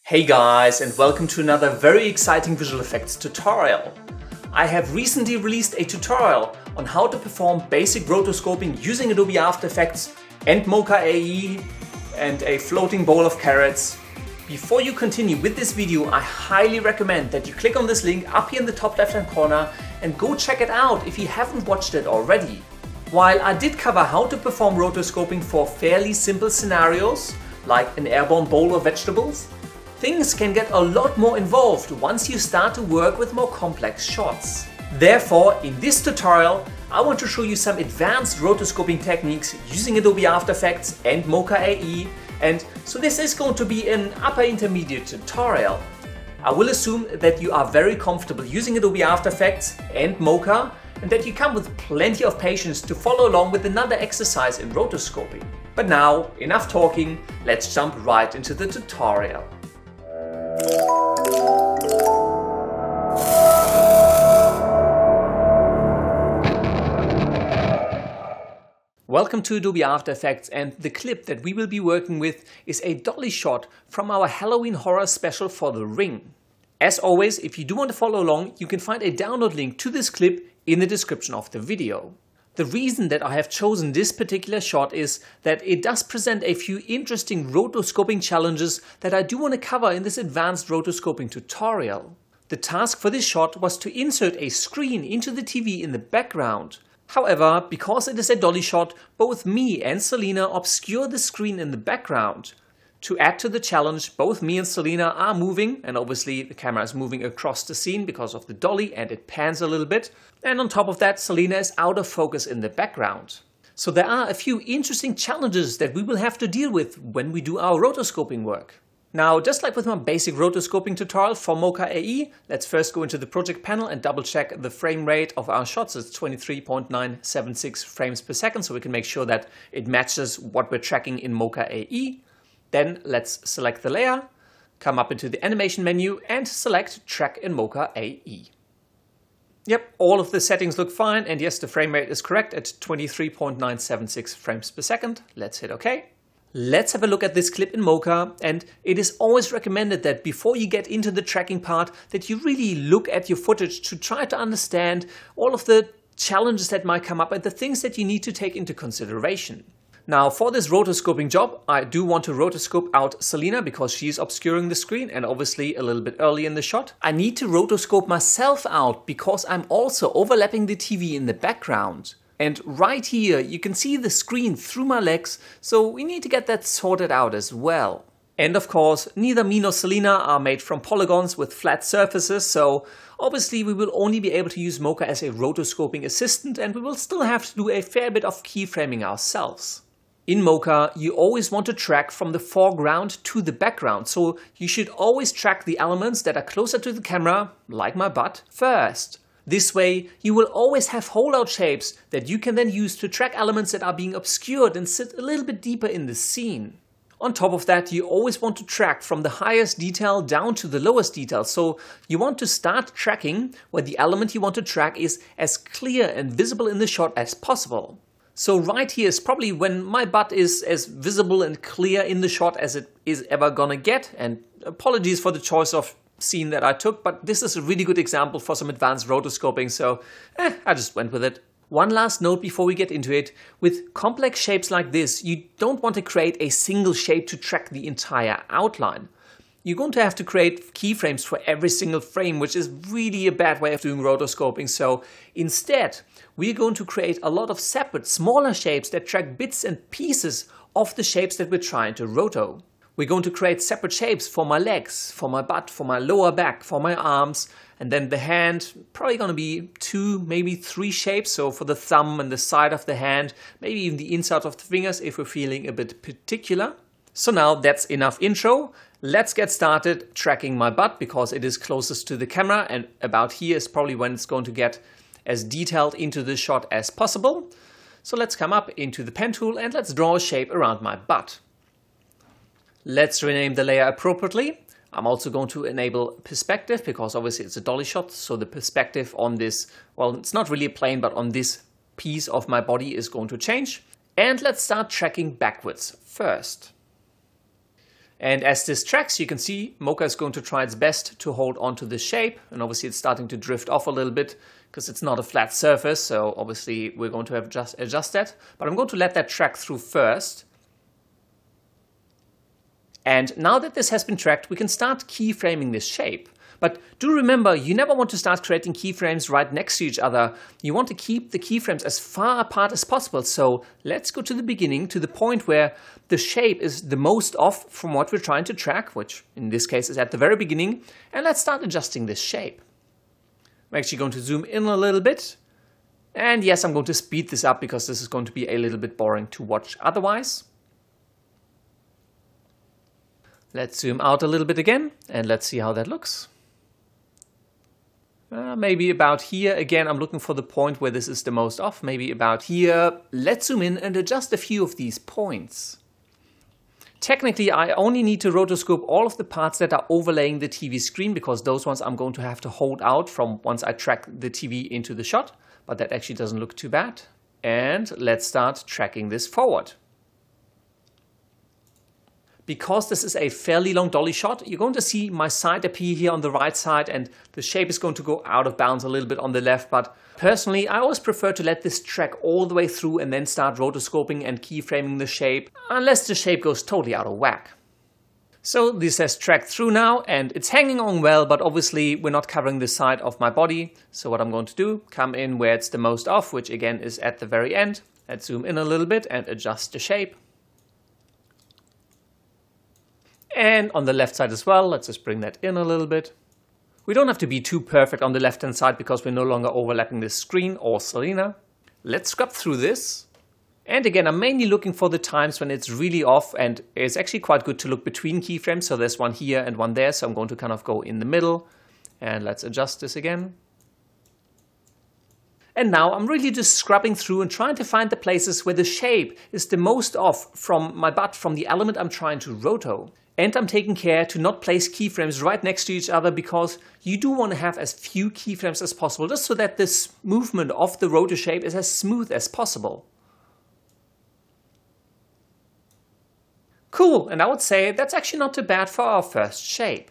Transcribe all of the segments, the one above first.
Hey guys, and welcome to another very exciting visual effects tutorial. I have recently released a tutorial on how to perform basic rotoscoping using Adobe After Effects and Mocha AE and a floating bowl of carrots. Before you continue with this video, I highly recommend that you click on this link up here in the top left hand corner and go check it out if you haven't watched it already. While I did cover how to perform rotoscoping for fairly simple scenarios, like an airborne bowl of vegetables, things can get a lot more involved once you start to work with more complex shots. Therefore, in this tutorial, I want to show you some advanced rotoscoping techniques using Adobe After Effects and Mocha AE, and so this is going to be an upper intermediate tutorial. I will assume that you are very comfortable using Adobe After Effects and Mocha, and that you come with plenty of patience to follow along with another exercise in rotoscoping. But now, enough talking, let's jump right into the tutorial. Welcome to Adobe After Effects, and the clip that we will be working with is a dolly shot from our Halloween horror special for The Ring. As always, if you do want to follow along, you can find a download link to this clip in the description of the video. The reason that I have chosen this particular shot is that it does present a few interesting rotoscoping challenges that I do want to cover in this advanced rotoscoping tutorial. The task for this shot was to insert a screen into the TV in the background. However, because it is a dolly shot, both me and Selina obscure the screen in the background. To add to the challenge, both me and Selina are moving, and obviously the camera is moving across the scene because of the dolly and it pans a little bit. And on top of that, Selina is out of focus in the background. So there are a few interesting challenges that we will have to deal with when we do our rotoscoping work. Now, just like with my basic rotoscoping tutorial for Mocha AE, let's first go into the project panel and double check the frame rate of our shots. It's 23.976 frames per second, so we can make sure that it matches what we're tracking in Mocha AE. Then let's select the layer, come up into the animation menu and select Track in Mocha AE. Yep, all of the settings look fine, and yes, the frame rate is correct at 23.976 frames per second. Let's hit OK. Let's have a look at this clip in Mocha, and it is always recommended that before you get into the tracking part that you really look at your footage to try to understand all of the challenges that might come up and the things that you need to take into consideration. Now, for this rotoscoping job, I do want to rotoscope out Selina because she's obscuring the screen and obviously a little bit early in the shot. I need to rotoscope myself out because I'm also overlapping the TV in the background. And right here, you can see the screen through my legs, so we need to get that sorted out as well. And of course, neither me nor Selina are made from polygons with flat surfaces, so obviously we will only be able to use Mocha as a rotoscoping assistant, and we will still have to do a fair bit of keyframing ourselves. In Mocha, you always want to track from the foreground to the background, so you should always track the elements that are closer to the camera, like my butt, first. This way, you will always have holdout shapes that you can then use to track elements that are being obscured and sit a little bit deeper in the scene. On top of that, you always want to track from the highest detail down to the lowest detail, so you want to start tracking where the element you want to track is as clear and visible in the shot as possible. So right here is probably when my butt is as visible and clear in the shot as it is ever gonna get, and apologies for the choice of scene that I took, but this is a really good example for some advanced rotoscoping, so I just went with it. One last note before we get into it: with complex shapes like this, you don't want to create a single shape to track the entire outline. You're going to have to create keyframes for every single frame, which is really a bad way of doing rotoscoping, so instead we're going to create a lot of separate, smaller shapes that track bits and pieces of the shapes that we're trying to roto. We're going to create separate shapes for my legs, for my butt, for my lower back, for my arms, and then the hand, probably going to be 2, maybe 3 shapes, so for the thumb and the side of the hand, maybe even the inside of the fingers if we're feeling a bit particular. So now that's enough intro. Let's get started tracking my butt because it is closest to the camera, and about here is probably when it's going to get as detailed into the shot as possible. So let's come up into the pen tool and let's draw a shape around my butt. Let's rename the layer appropriately. I'm also going to enable perspective because obviously it's a dolly shot, so the perspective on this, well, it's not really a plane, but on this piece of my body is going to change. And let's start tracking backwards first. And as this tracks, you can see Mocha is going to try its best to hold onto the shape. And obviously it's starting to drift off a little bit because it's not a flat surface. So obviously we're going to have to adjust that. But I'm going to let that track through first. And now that this has been tracked, we can start keyframing this shape. But do remember, you never want to start creating keyframes right next to each other. You want to keep the keyframes as far apart as possible. So let's go to the beginning, to the point where the shape is the most off from what we're trying to track, which in this case is at the very beginning. And let's start adjusting this shape. I'm actually going to zoom in a little bit. And yes, I'm going to speed this up because this is going to be a little bit boring to watch otherwise. Let's zoom out a little bit again, and let's see how that looks. Maybe about here. Again, I'm looking for the point where this is the most off. Maybe about here. Let's zoom in and adjust a few of these points. Technically, I only need to rotoscope all of the parts that are overlaying the TV screen, because those ones I'm going to have to hold out from once I track the TV into the shot. But that actually doesn't look too bad. And let's start tracking this forward. Because this is a fairly long dolly shot, you're going to see my side appear here on the right side, and the shape is going to go out of bounds a little bit on the left. But personally, I always prefer to let this track all the way through and then start rotoscoping and keyframing the shape, unless the shape goes totally out of whack. So this has tracked through now, and it's hanging on well, but obviously we're not covering the side of my body. So what I'm going to do, come in where it's the most off, which again is at the very end. Let's zoom in a little bit and adjust the shape. And on the left side as well, let's just bring that in a little bit. We don't have to be too perfect on the left hand side because we're no longer overlapping the screen or Selina. Let's scrub through this. And again, I'm mainly looking for the times when it's really off, and it's actually quite good to look between keyframes. So there's one here and one there, so I'm going to kind of go in the middle. And let's adjust this again. And now I'm really just scrubbing through and trying to find the places where the shape is the most off from my butt, from the element I'm trying to roto. And I'm taking care to not place keyframes right next to each other, because you do want to have as few keyframes as possible, just so that this movement of the rotor shape is as smooth as possible. Cool, and I would say that's actually not too bad for our first shape.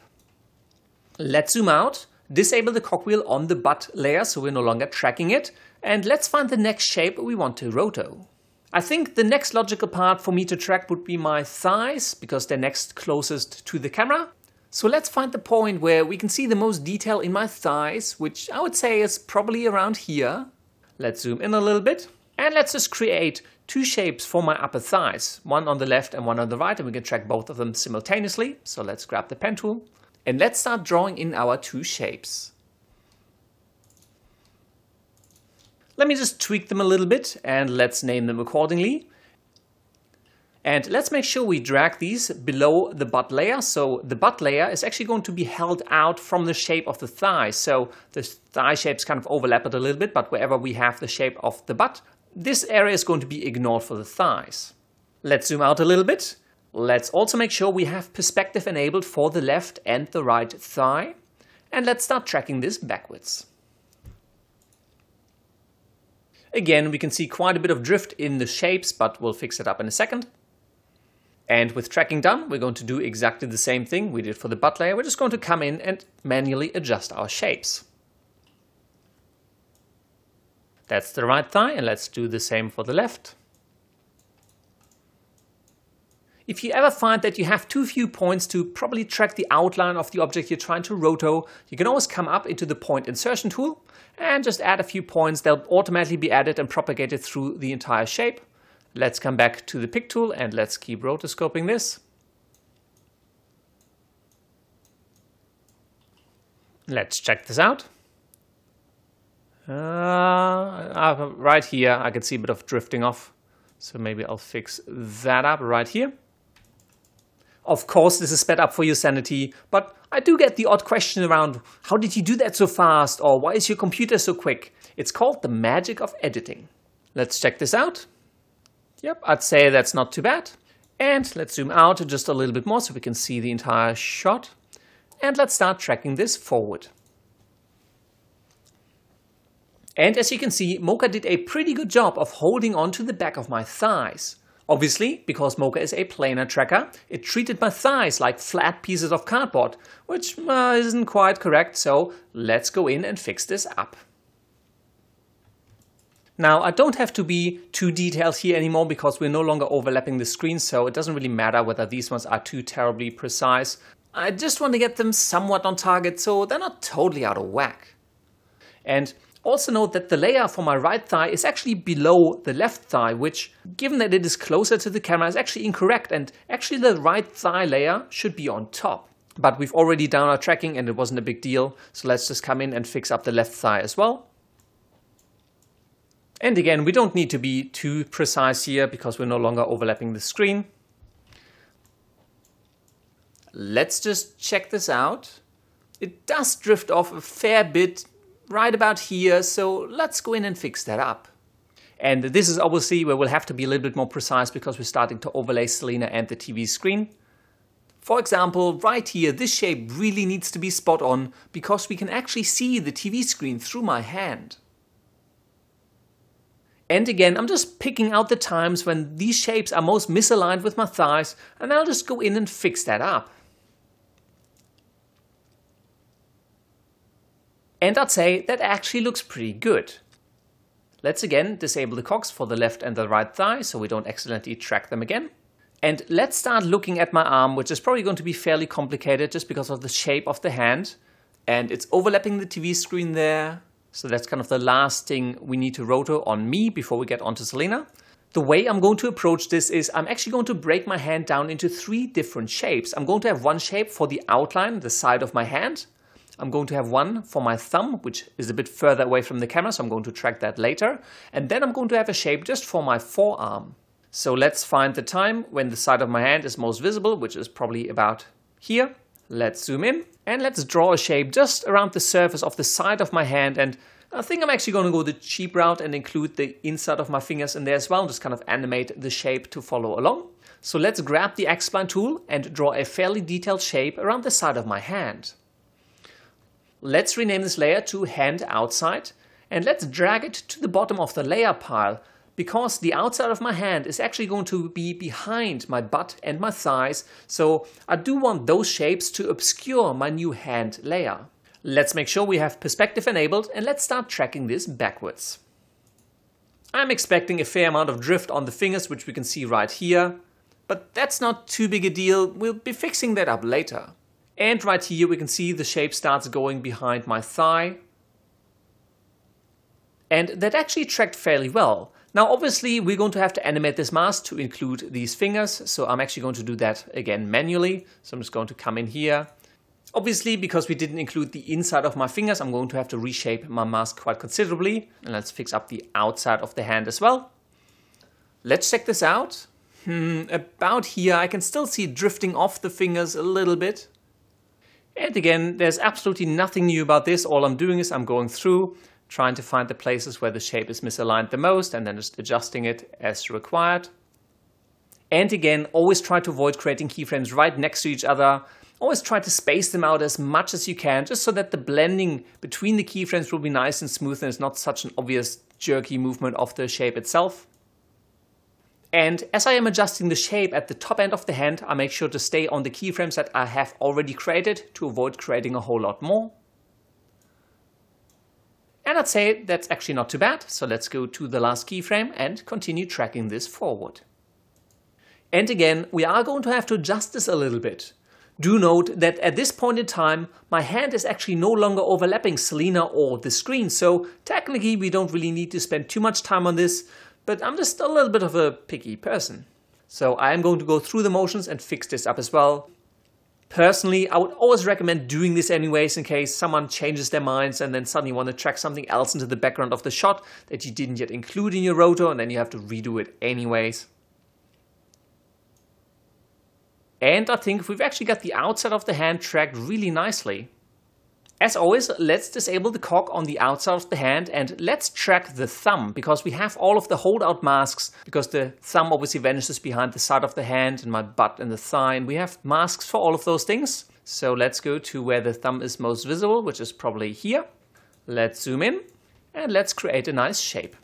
Let's zoom out, disable the cogwheel on the butt layer so we're no longer tracking it, and let's find the next shape we want to roto. I think the next logical part for me to track would be my thighs, because they're next closest to the camera. So let's find the point where we can see the most detail in my thighs, which I would say is probably around here. Let's zoom in a little bit, and let's just create two shapes for my upper thighs, one on the left and one on the right, and we can track both of them simultaneously. So let's grab the pen tool, and let's start drawing in our two shapes. Let me just tweak them a little bit, and let's name them accordingly. And let's make sure we drag these below the butt layer. So the butt layer is actually going to be held out from the shape of the thigh. So the thigh shapes kind of overlap it a little bit, but wherever we have the shape of the butt, this area is going to be ignored for the thighs. Let's zoom out a little bit. Let's also make sure we have perspective enabled for the left and the right thigh. And let's start tracking this backwards. Again, we can see quite a bit of drift in the shapes, but we'll fix it up in a second. And with tracking done, we're going to do exactly the same thing we did for the butt layer. We're just going to come in and manually adjust our shapes. That's the right thigh, and let's do the same for the left. If you ever find that you have too few points to properly track the outline of the object you're trying to roto, you can always come up into the point insertion tool and just add a few points. They'll automatically be added and propagated through the entire shape. Let's come back to the pick tool and let's keep rotoscoping this. Let's check this out. Right here I can see a bit of drifting off, so maybe I'll fix that up right here. Of course, this is sped up for your sanity, but I do get the odd question around, how did you do that so fast, or why is your computer so quick? It's called the magic of editing. Let's check this out. Yep, I'd say that's not too bad. And let's zoom out just a little bit more so we can see the entire shot. And let's start tracking this forward. And as you can see, Mocha did a pretty good job of holding on to the back of my thighs. Obviously, because Mocha is a planar tracker, it treated my thighs like flat pieces of cardboard, which isn't quite correct, so let's go in and fix this up. Now, I don't have to be too detailed here anymore because we're no longer overlapping the screen, so it doesn't really matter whether these ones are too terribly precise. I just want to get them somewhat on target so they're not totally out of whack. And also note that the layer for my right thigh is actually below the left thigh, which, given that it is closer to the camera, is actually incorrect, and actually the right thigh layer should be on top. But we've already done our tracking and it wasn't a big deal, so let's just come in and fix up the left thigh as well. And again, we don't need to be too precise here because we're no longer overlapping the screen. Let's just check this out. It does drift off a fair bit right about here, so let's go in and fix that up. And this is obviously where we'll have to be a little bit more precise because we're starting to overlay Selina and the TV screen. For example, right here, this shape really needs to be spot on because we can actually see the TV screen through my hand. And again, I'm just picking out the times when these shapes are most misaligned with my thighs, and I'll just go in and fix that up. And I'd say that actually looks pretty good. Let's again disable the cogs for the left and the right thigh so we don't accidentally track them again. And let's start looking at my arm, which is probably going to be fairly complicated just because of the shape of the hand. And it's overlapping the TV screen there. So that's kind of the last thing we need to roto on me before we get onto Selina. The way I'm going to approach this is I'm actually going to break my hand down into 3 different shapes. I'm going to have one shape for the outline, the side of my hand. I'm going to have one for my thumb, which is a bit further away from the camera, so I'm going to track that later. And then I'm going to have a shape just for my forearm. So let's find the time when the side of my hand is most visible, which is probably about here. Let's zoom in and let's draw a shape just around the surface of the side of my hand. And I think I'm actually going to go the cheap route and include the inside of my fingers in there as well, just kind of animate the shape to follow along. So let's grab the X-spline tool and draw a fairly detailed shape around the side of my hand. Let's rename this layer to Hand Outside and let's drag it to the bottom of the layer pile because the outside of my hand is actually going to be behind my butt and my thighs, so I do want those shapes to obscure my new hand layer. Let's make sure we have perspective enabled and let's start tracking this backwards. I'm expecting a fair amount of drift on the fingers, which we can see right here, but that's not too big a deal. We'll be fixing that up later. And right here we can see the shape starts going behind my thigh. And that actually tracked fairly well. Now obviously we're going to have to animate this mask to include these fingers, so I'm actually going to do that again manually. So I'm just going to come in here. Obviously, because we didn't include the inside of my fingers, I'm going to have to reshape my mask quite considerably. And let's fix up the outside of the hand as well. Let's check this out. About here I can still see drifting off the fingers a little bit. And again, there's absolutely nothing new about this. All I'm doing is I'm going through, trying to find the places where the shape is misaligned the most and then just adjusting it as required. And again, always try to avoid creating keyframes right next to each other. Always try to space them out as much as you can, just so that the blending between the keyframes will be nice and smooth and it's not such an obvious jerky movement of the shape itself. And as I am adjusting the shape at the top end of the hand, I make sure to stay on the keyframes that I have already created to avoid creating a whole lot more. And I'd say that's actually not too bad, so let's go to the last keyframe and continue tracking this forward. And again, we are going to have to adjust this a little bit. Do note that at this point in time, my hand is actually no longer overlapping Selina or the screen, so technically we don't really need to spend too much time on this, but I'm just a little bit of a picky person. So I am going to go through the motions and fix this up as well. Personally, I would always recommend doing this anyways in case someone changes their minds and then suddenly want to track something else into the background of the shot that you didn't yet include in your roto and then you have to redo it anyways. And I think we've actually got the outside of the hand tracked really nicely. As always, let's disable the cog on the outside of the hand and let's track the thumb because we have all of the holdout masks because the thumb obviously vanishes behind the side of the hand and my butt and the thigh, and we have masks for all of those things. So let's go to where the thumb is most visible, which is probably here. Let's zoom in and let's create a nice shape.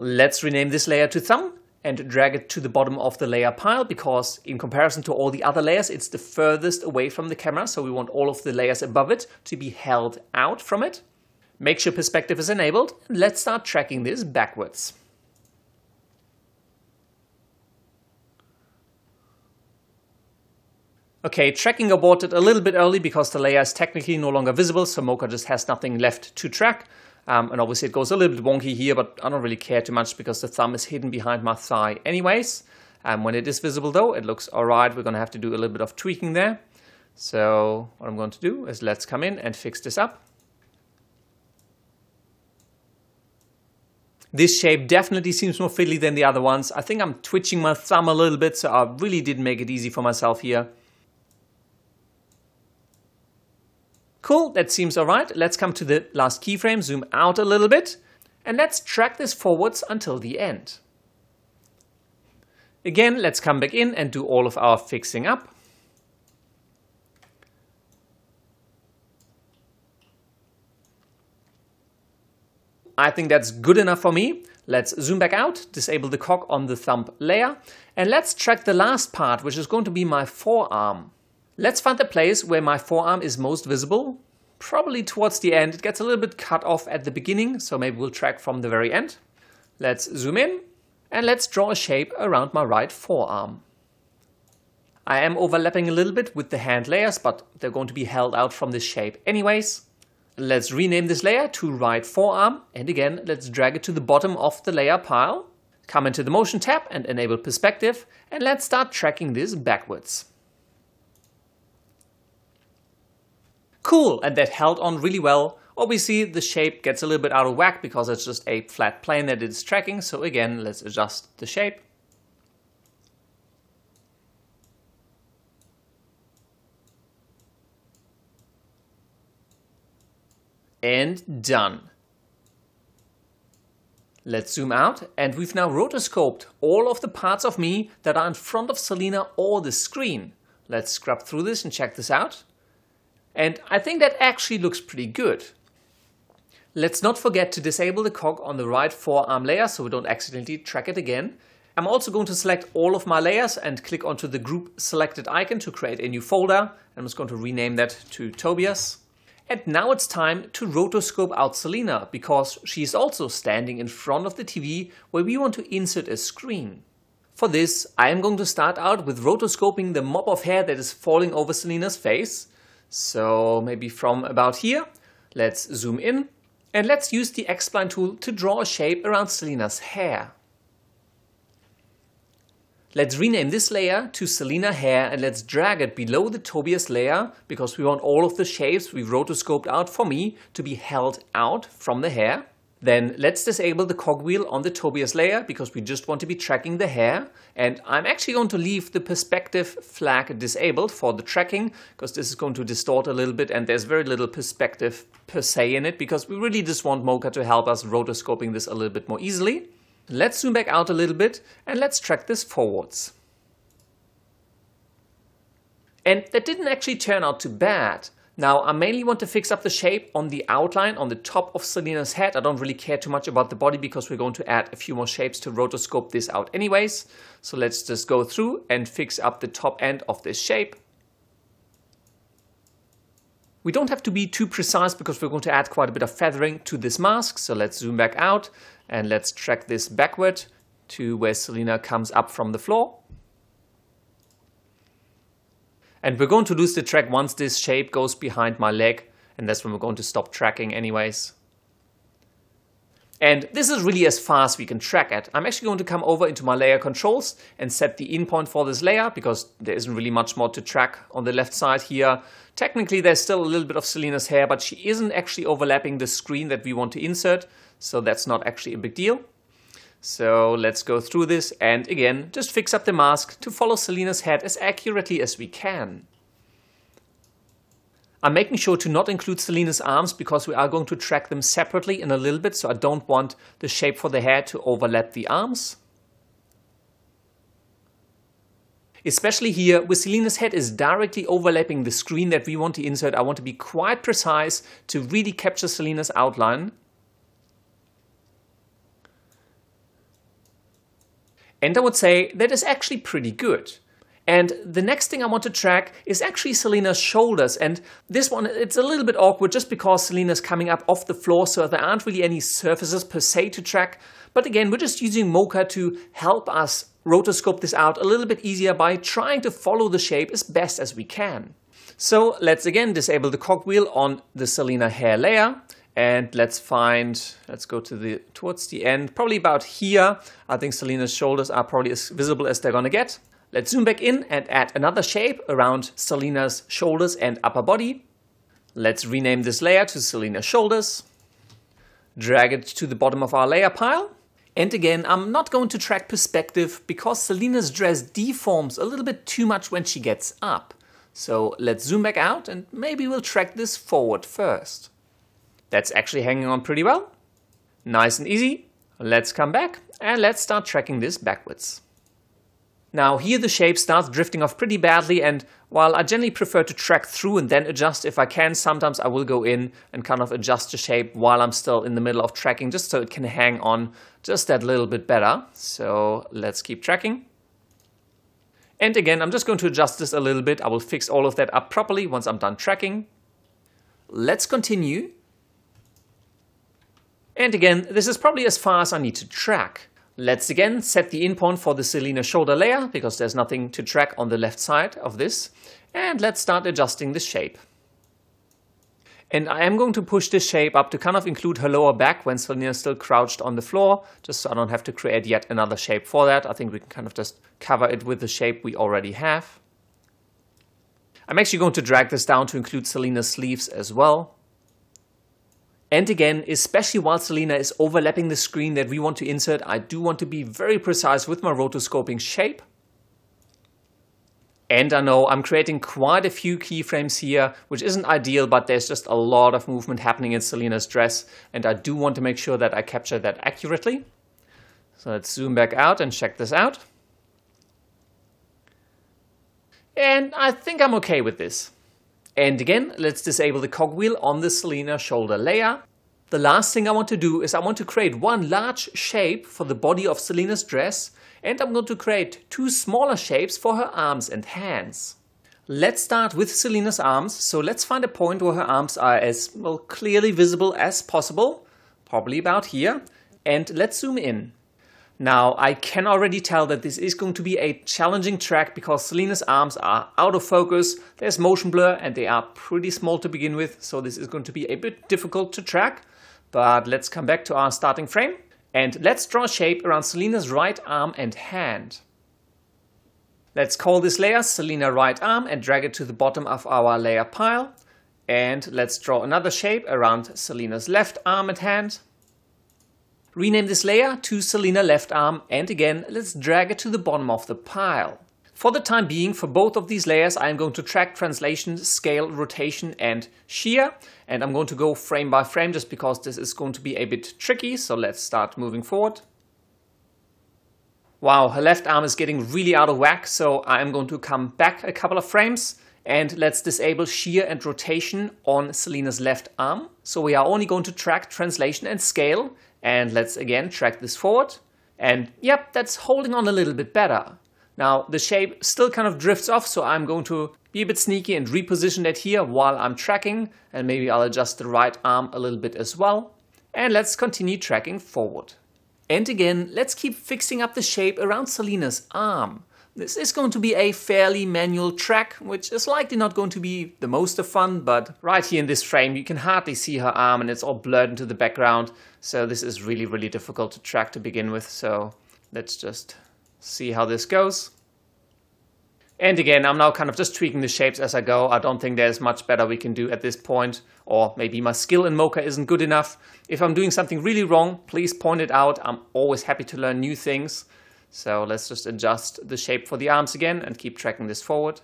Let's rename this layer to thumb and drag it to the bottom of the layer pile, because in comparison to all the other layers, it's the furthest away from the camera, so we want all of the layers above it to be held out from it. Make sure perspective is enabled, and let's start tracking this backwards. Okay, tracking aborted a little bit early because the layer is technically no longer visible, so Mocha just has nothing left to track. And obviously it goes a little bit wonky here, but I don't really care too much because the thumb is hidden behind my thigh anyways. When it is visible though, it looks alright. We're going to have to do a little bit of tweaking there. So what I'm going to do is let's come in and fix this up. This shape definitely seems more fiddly than the other ones. I think I'm twitching my thumb a little bit, so I really did make it easy for myself here. Cool, that seems alright. Let's come to the last keyframe, zoom out a little bit, and let's track this forwards until the end. Again, let's come back in and do all of our fixing up. I think that's good enough for me. Let's zoom back out, disable the cog on the thumb layer, and let's track the last part, which is going to be my forearm. Let's find the place where my forearm is most visible, probably towards the end. It gets a little bit cut off at the beginning, so maybe we'll track from the very end. Let's zoom in, and let's draw a shape around my right forearm. I am overlapping a little bit with the hand layers, but they're going to be held out from this shape anyways. Let's rename this layer to right forearm, and again, let's drag it to the bottom of the layer pile. Come into the motion tab and enable perspective, and let's start tracking this backwards. Cool, and that held on really well. Obviously, the shape gets a little bit out of whack because it's just a flat plane that it's tracking. So again, let's adjust the shape. And done. Let's zoom out, and we've now rotoscoped all of the parts of me that are in front of Selina or the screen. Let's scrub through this and check this out. And I think that actually looks pretty good. Let's not forget to disable the cog on the right forearm layer so we don't accidentally track it again. I'm also going to select all of my layers and click onto the group selected icon to create a new folder. I'm just going to rename that to Tobias. And now it's time to rotoscope out Selina, because she's also standing in front of the TV where we want to insert a screen. For this, I am going to start out with rotoscoping the mop of hair that is falling over Selina's face. So maybe from about here, let's zoom in and let's use the X-Spline tool to draw a shape around Selina's hair. Let's rename this layer to Selina hair and let's drag it below the Tobias layer because we want all of the shapes we've rotoscoped out for me to be held out from the hair. Then let's disable the cogwheel on the Tobias layer because we just want to be tracking the hair. And I'm actually going to leave the perspective flag disabled for the tracking because this is going to distort a little bit and there's very little perspective per se in it because we really just want Mocha to help us rotoscoping this a little bit more easily. Let's zoom back out a little bit and let's track this forwards. And that didn't actually turn out too bad. Now, I mainly want to fix up the shape on the outline on the top of Selina's head. I don't really care too much about the body because we're going to add a few more shapes to rotoscope this out anyways. So let's just go through and fix up the top end of this shape. We don't have to be too precise because we're going to add quite a bit of feathering to this mask. So let's zoom back out and let's track this backward to where Selina comes up from the floor. And we're going to lose the track once this shape goes behind my leg, and that's when we're going to stop tracking anyways. And this is really as far as we can track it. I'm actually going to come over into my layer controls and set the in point for this layer because there isn't really much more to track on the left side here. Technically there's still a little bit of Selina's hair, but she isn't actually overlapping the screen that we want to insert, so that's not actually a big deal. So let's go through this and again, just fix up the mask to follow Selina's head as accurately as we can. I'm making sure to not include Selina's arms because we are going to track them separately in a little bit, so I don't want the shape for the hair to overlap the arms. Especially here, where Selina's head is directly overlapping the screen that we want to insert, I want to be quite precise to really capture Selina's outline. And I would say that is actually pretty good. And the next thing I want to track is actually Selina's shoulders. And this one, it's a little bit awkward just because Selina's coming up off the floor, so there aren't really any surfaces per se to track. But again, we're just using Mocha to help us rotoscope this out a little bit easier by trying to follow the shape as best as we can. So let's again disable the cogwheel on the Selina hair layer. And let's go to towards the end, probably about here. I think Selina's shoulders are probably as visible as they're gonna get. Let's zoom back in and add another shape around Selina's shoulders and upper body. Let's rename this layer to Selina's shoulders. Drag it to the bottom of our layer pile. And again, I'm not going to track perspective because Selina's dress deforms a little bit too much when she gets up. So let's zoom back out and maybe we'll track this forward first. That's actually hanging on pretty well. Nice and easy. Let's come back and let's start tracking this backwards. Now here the shape starts drifting off pretty badly, and while I generally prefer to track through and then adjust if I can, sometimes I will go in and kind of adjust the shape while I'm still in the middle of tracking, just so it can hang on just that little bit better. So let's keep tracking. And again, I'm just going to adjust this a little bit. I will fix all of that up properly once I'm done tracking. Let's continue. And again, this is probably as far as I need to track. Let's again set the in point for the Selina shoulder layer because there's nothing to track on the left side of this. And let's start adjusting the shape. And I am going to push this shape up to kind of include her lower back when Selina is still crouched on the floor, just so I don't have to create yet another shape for that. I think we can kind of just cover it with the shape we already have. I'm actually going to drag this down to include Selina's sleeves as well. And again, especially while Selina is overlapping the screen that we want to insert, I do want to be very precise with my rotoscoping shape. And I know I'm creating quite a few keyframes here, which isn't ideal, but there's just a lot of movement happening in Selina's dress, and I do want to make sure that I capture that accurately. So let's zoom back out and check this out. And I think I'm okay with this. And again, let's disable the cogwheel on the Selina shoulder layer. The last thing I want to do is I want to create one large shape for the body of Selina's dress, and I'm going to create two smaller shapes for her arms and hands. Let's start with Selina's arms, so let's find a point where her arms are as well clearly visible as possible, probably about here, and let's zoom in. Now, I can already tell that this is going to be a challenging track because Selina's arms are out of focus, there's motion blur, and they are pretty small to begin with, so this is going to be a bit difficult to track. But let's come back to our starting frame, and let's draw a shape around Selina's right arm and hand. Let's call this layer Selina right arm and drag it to the bottom of our layer pile. And let's draw another shape around Selina's left arm and hand. Rename this layer to Selina left arm, and again, let's drag it to the bottom of the pile. For the time being, for both of these layers, I'm going to track translation, scale, rotation, and shear. And I'm going to go frame by frame just because this is going to be a bit tricky. So let's start moving forward. Wow, her left arm is getting really out of whack. So I'm going to come back a couple of frames. And let's disable shear and rotation on Selina's left arm. So we are only going to track translation and scale. And let's again track this forward. And yep, that's holding on a little bit better. Now the shape still kind of drifts off, so I'm going to be a bit sneaky and reposition it here while I'm tracking. And maybe I'll adjust the right arm a little bit as well. And let's continue tracking forward. And again, let's keep fixing up the shape around Selina's arm. This is going to be a fairly manual track, which is likely not going to be the most of fun, but right here in this frame you can hardly see her arm and it's all blurred into the background. So this is really, really difficult to track to begin with. So let's just see how this goes. And again, I'm now kind of just tweaking the shapes as I go. I don't think there's much better we can do at this point, or maybe my skill in Mocha isn't good enough. If I'm doing something really wrong, please point it out. I'm always happy to learn new things. So let's just adjust the shape for the arms again and keep tracking this forward.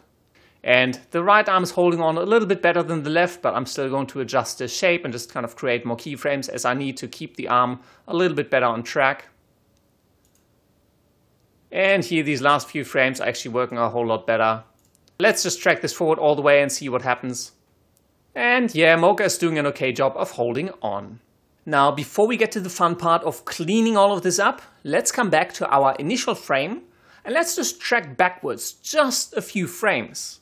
And the right arm is holding on a little bit better than the left, but I'm still going to adjust the shape and just kind of create more keyframes as I need to keep the arm a little bit better on track. And here, these last few frames are actually working a whole lot better. Let's just track this forward all the way and see what happens. And yeah, Mocha is doing an okay job of holding on. Now, before we get to the fun part of cleaning all of this up, let's come back to our initial frame and let's just track backwards just a few frames.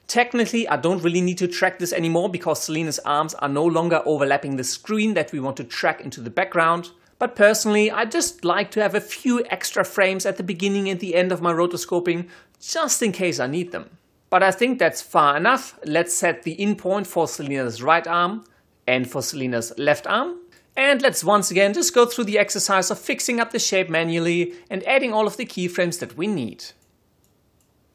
Technically, I don't really need to track this anymore because Selina's arms are no longer overlapping the screen that we want to track into the background. But personally, I just like to have a few extra frames at the beginning and the end of my rotoscoping, just in case I need them. But I think that's far enough. Let's set the in point for Selina's right arm and for Selina's left arm. And let's once again just go through the exercise of fixing up the shape manually and adding all of the keyframes that we need.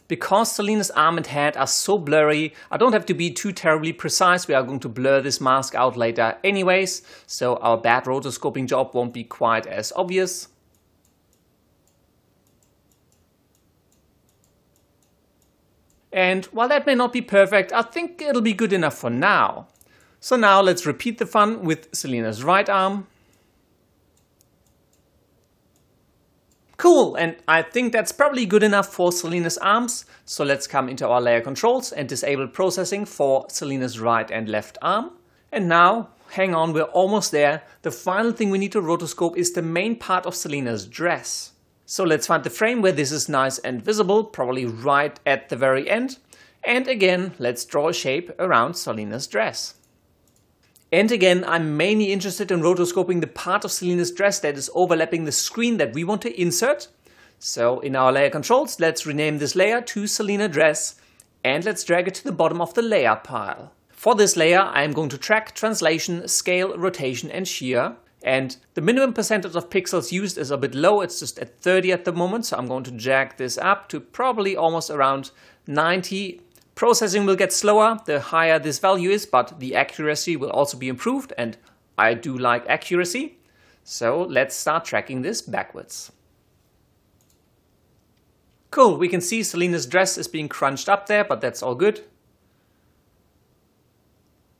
Because Selina's arm and head are so blurry, I don't have to be too terribly precise. We are going to blur this mask out later anyways, so our bad rotoscoping job won't be quite as obvious. And while that may not be perfect, I think it'll be good enough for now. So now let's repeat the fun with Selina's right arm. Cool, and I think that's probably good enough for Selina's arms. So let's come into our layer controls and disable processing for Selina's right and left arm. And now, hang on, we're almost there. The final thing we need to rotoscope is the main part of Selina's dress. So let's find the frame where this is nice and visible, probably right at the very end. And again, let's draw a shape around Selina's dress. And again, I'm mainly interested in rotoscoping the part of Selina's dress that is overlapping the screen that we want to insert. So in our layer controls, let's rename this layer to Selina dress and let's drag it to the bottom of the layer pile. For this layer, I'm going to track translation, scale, rotation and shear. And the minimum percentage of pixels used is a bit low. It's just at 30 at the moment. So I'm going to drag this up to probably almost around 90. Processing will get slower the higher this value is, but the accuracy will also be improved, and I do like accuracy. So let's start tracking this backwards. Cool, we can see Selina's dress is being crunched up there, but that's all good.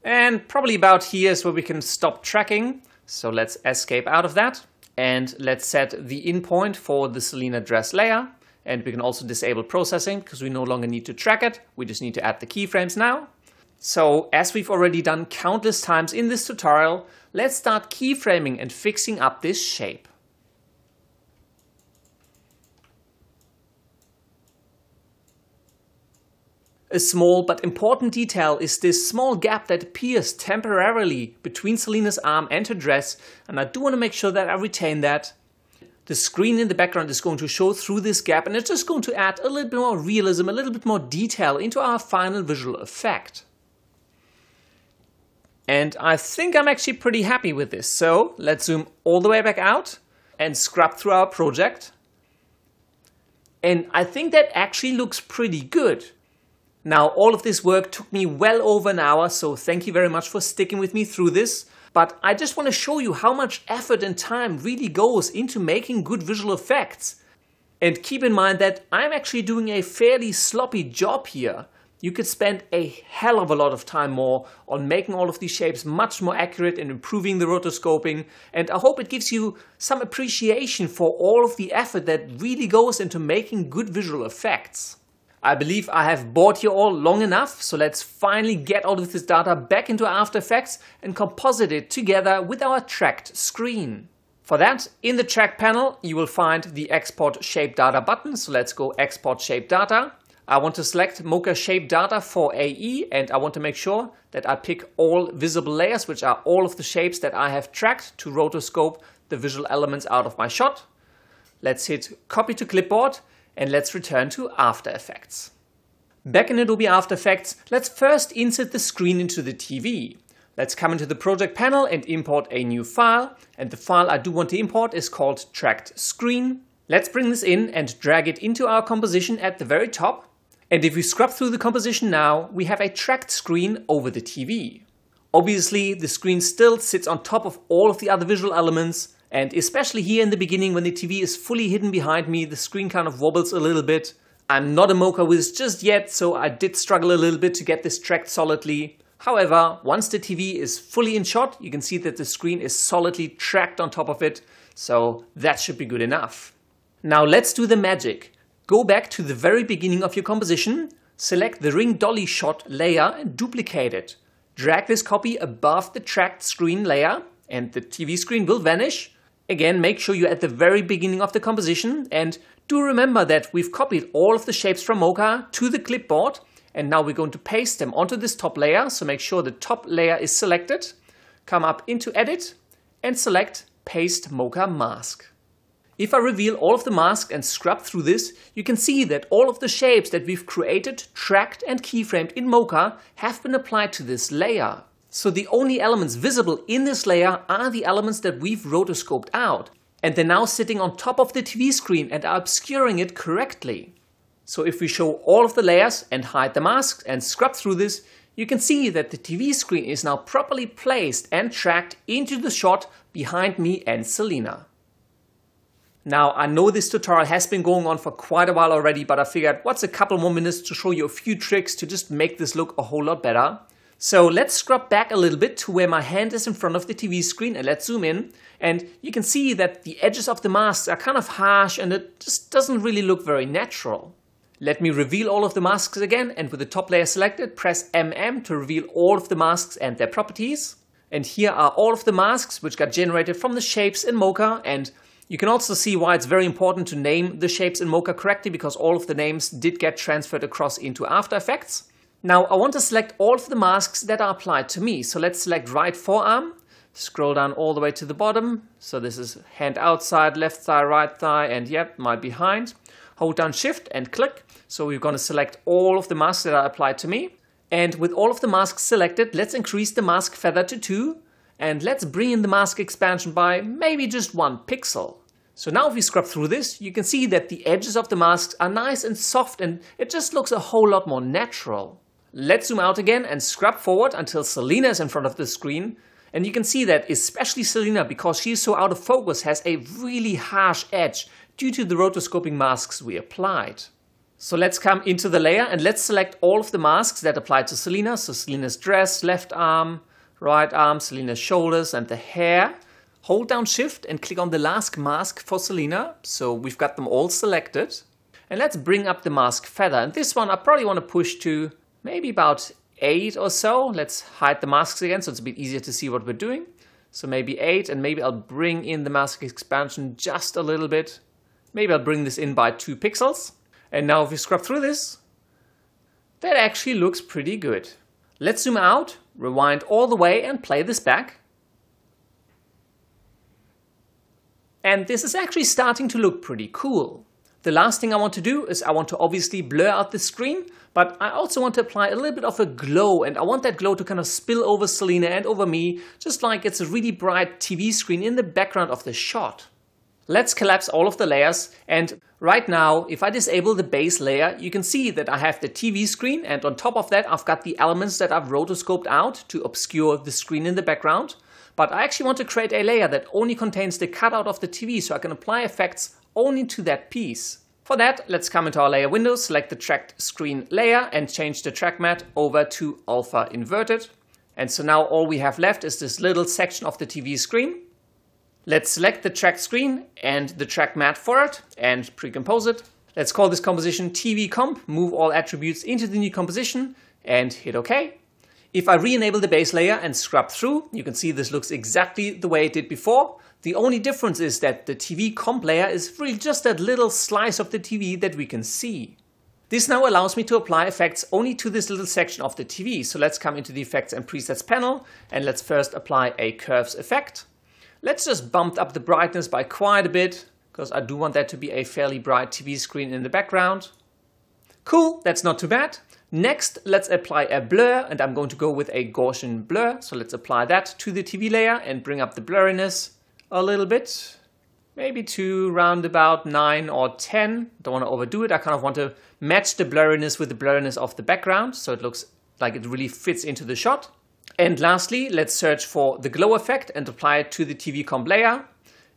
And probably about here is where we can stop tracking. So let's escape out of that. And let's set the in point for the Selina dress layer. And we can also disable processing because we no longer need to track it. We just need to add the keyframes now. So as we've already done countless times in this tutorial, let's start keyframing and fixing up this shape. A small but important detail is this small gap that appears temporarily between Selina's arm and her dress, and I do want to make sure that I retain that. The screen in the background is going to show through this gap, and it's just going to add a little bit more realism, a little bit more detail into our final visual effect. And I think I'm actually pretty happy with this. So let's zoom all the way back out and scrub through our project. And I think that actually looks pretty good. Now, all of this work took me well over an hour, so thank you very much for sticking with me through this. But I just want to show you how much effort and time really goes into making good visual effects. And keep in mind that I'm actually doing a fairly sloppy job here. You could spend a hell of a lot of time more on making all of these shapes much more accurate and improving the rotoscoping. And I hope it gives you some appreciation for all of the effort that really goes into making good visual effects. I believe I have bored you all long enough, so let's finally get all of this data back into After Effects and composite it together with our tracked screen. For that, in the track panel, you will find the Export Shape Data button, so let's go Export Shape Data. I want to select Mocha Shape Data for AE, and I want to make sure that I pick all visible layers, which are all of the shapes that I have tracked to rotoscope the visual elements out of my shot. Let's hit Copy to Clipboard. And let's return to After Effects. Back in Adobe After Effects, let's first insert the screen into the TV. Let's come into the project panel and import a new file. And the file I do want to import is called Tracked Screen. Let's bring this in and drag it into our composition at the very top. And if we scrub through the composition now, we have a tracked screen over the TV. Obviously, the screen still sits on top of all of the other visual elements. And especially here in the beginning when the TV is fully hidden behind me, the screen kind of wobbles a little bit. I'm not a Mocha whiz just yet, so I did struggle a little bit to get this tracked solidly. However, once the TV is fully in shot, you can see that the screen is solidly tracked on top of it, so that should be good enough. Now let's do the magic. Go back to the very beginning of your composition, select the ring dolly shot layer and duplicate it. Drag this copy above the tracked screen layer. and the TV screen will vanish. Again, make sure you're at the very beginning of the composition, and do remember that we've copied all of the shapes from Mocha to the clipboard, and now we're going to paste them onto this top layer, so make sure the top layer is selected. Come up into Edit and select Paste Mocha Mask. If I reveal all of the masks and scrub through this, you can see that all of the shapes that we've created, tracked and keyframed in Mocha have been applied to this layer. So the only elements visible in this layer are the elements that we've rotoscoped out. And they're now sitting on top of the TV screen and are obscuring it correctly. So if we show all of the layers and hide the masks and scrub through this, you can see that the TV screen is now properly placed and tracked into the shot behind me and Selina. Now, I know this tutorial has been going on for quite a while already, but I figured what's a couple more minutes to show you a few tricks to just make this look a whole lot better. So let's scrub back a little bit to where my hand is in front of the TV screen and let's zoom in. And you can see that the edges of the masks are kind of harsh and it just doesn't really look very natural. Let me reveal all of the masks again, and with the top layer selected, press MM to reveal all of the masks and their properties. And here are all of the masks which got generated from the shapes in Mocha, and you can also see why it's very important to name the shapes in Mocha correctly, because all of the names did get transferred across into After Effects. Now I want to select all of the masks that are applied to me. So let's select right forearm, scroll down all the way to the bottom. So this is hand outside, left thigh, right thigh, and yep, my behind. Hold down Shift and click. So we're going to select all of the masks that are applied to me. And with all of the masks selected, let's increase the mask feather to 2. And let's bring in the mask expansion by maybe just 1 pixel. So now if we scrub through this, you can see that the edges of the masks are nice and soft and it just looks a whole lot more natural. Let's zoom out again and scrub forward until Selina is in front of the screen. And you can see that especially Selina, because she is so out of focus, has a really harsh edge due to the rotoscoping masks we applied. So let's come into the layer and let's select all of the masks that apply to Selina. So Selina's dress, left arm, right arm, Selina's shoulders and the hair. Hold down Shift and click on the last mask for Selina. So we've got them all selected. And let's bring up the mask feather. And this one I probably want to push to maybe about 8 or so. Let's hide the masks again so it's a bit easier to see what we're doing. So maybe 8, and maybe I'll bring in the mask expansion just a little bit. Maybe I'll bring this in by 2 pixels. And now if we scrub through this, that actually looks pretty good. Let's zoom out, rewind all the way and play this back. And this is actually starting to look pretty cool. The last thing I want to do is I want to obviously blur out the screen, but I also want to apply a little bit of a glow, and I want that glow to kind of spill over Selina and over me, just like it's a really bright TV screen in the background of the shot. Let's collapse all of the layers, and right now, if I disable the base layer, you can see that I have the TV screen, and on top of that I've got the elements that I've rotoscoped out to obscure the screen in the background. But I actually want to create a layer that only contains the cutout of the TV, so I can apply effects only to that piece. For that, let's come into our layer window, select the tracked screen layer and change the track matte over to alpha inverted. And so now all we have left is this little section of the TV screen. Let's select the tracked screen and the track matte for it and pre-compose it. Let's call this composition TV Comp, move all attributes into the new composition and hit OK. If I re-enable the base layer and scrub through, you can see this looks exactly the way it did before. The only difference is that the TV Comp layer is really just that little slice of the TV that we can see. This now allows me to apply effects only to this little section of the TV. So let's come into the Effects and Presets panel and let's first apply a Curves effect. Let's just bump up the brightness by quite a bit, because I do want that to be a fairly bright TV screen in the background. Cool, that's not too bad. Next, let's apply a blur, and I'm going to go with a Gaussian blur. So let's apply that to the TV layer and bring up the blurriness a little bit. Maybe to round about 9 or 10. Don't want to overdo it. I kind of want to match the blurriness with the blurriness of the background, so it looks like it really fits into the shot. And lastly, let's search for the glow effect and apply it to the TV Comp layer.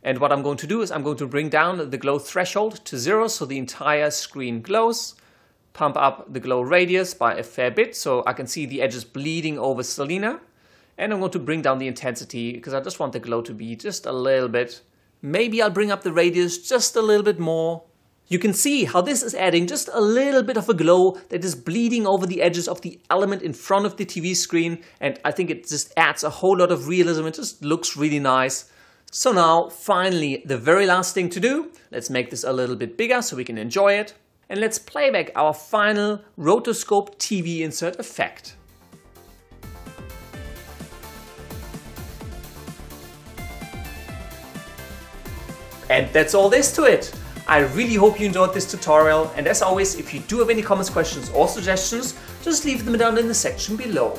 And what I'm going to do is I'm going to bring down the glow threshold to 0 so the entire screen glows. Pump up the glow radius by a fair bit so I can see the edges bleeding over Selina. And I'm going to bring down the intensity because I just want the glow to be just a little bit. Maybe I'll bring up the radius just a little bit more, You can see how this is adding just a little bit of a glow that is bleeding over the edges of the element in front of the TV screen, and I think it just adds a whole lot of realism. It just looks really nice. So now, finally, the very last thing to do. Let's make this a little bit bigger so we can enjoy it. And let's play back our final Rotoscope TV insert effect. And that's all there is to it. I really hope you enjoyed this tutorial, and as always, if you do have any comments, questions or suggestions, just leave them down in the section below.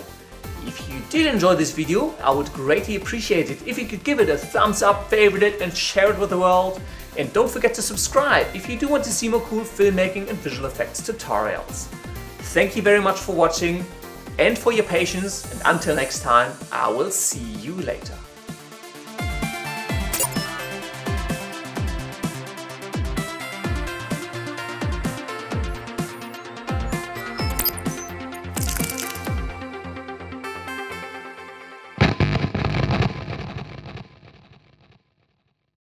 If you did enjoy this video, I would greatly appreciate it if you could give it a thumbs up, favorite it and share it with the world. And don't forget to subscribe if you do want to see more cool filmmaking and visual effects tutorials. Thank you very much for watching and for your patience, and until next time, I will see you later.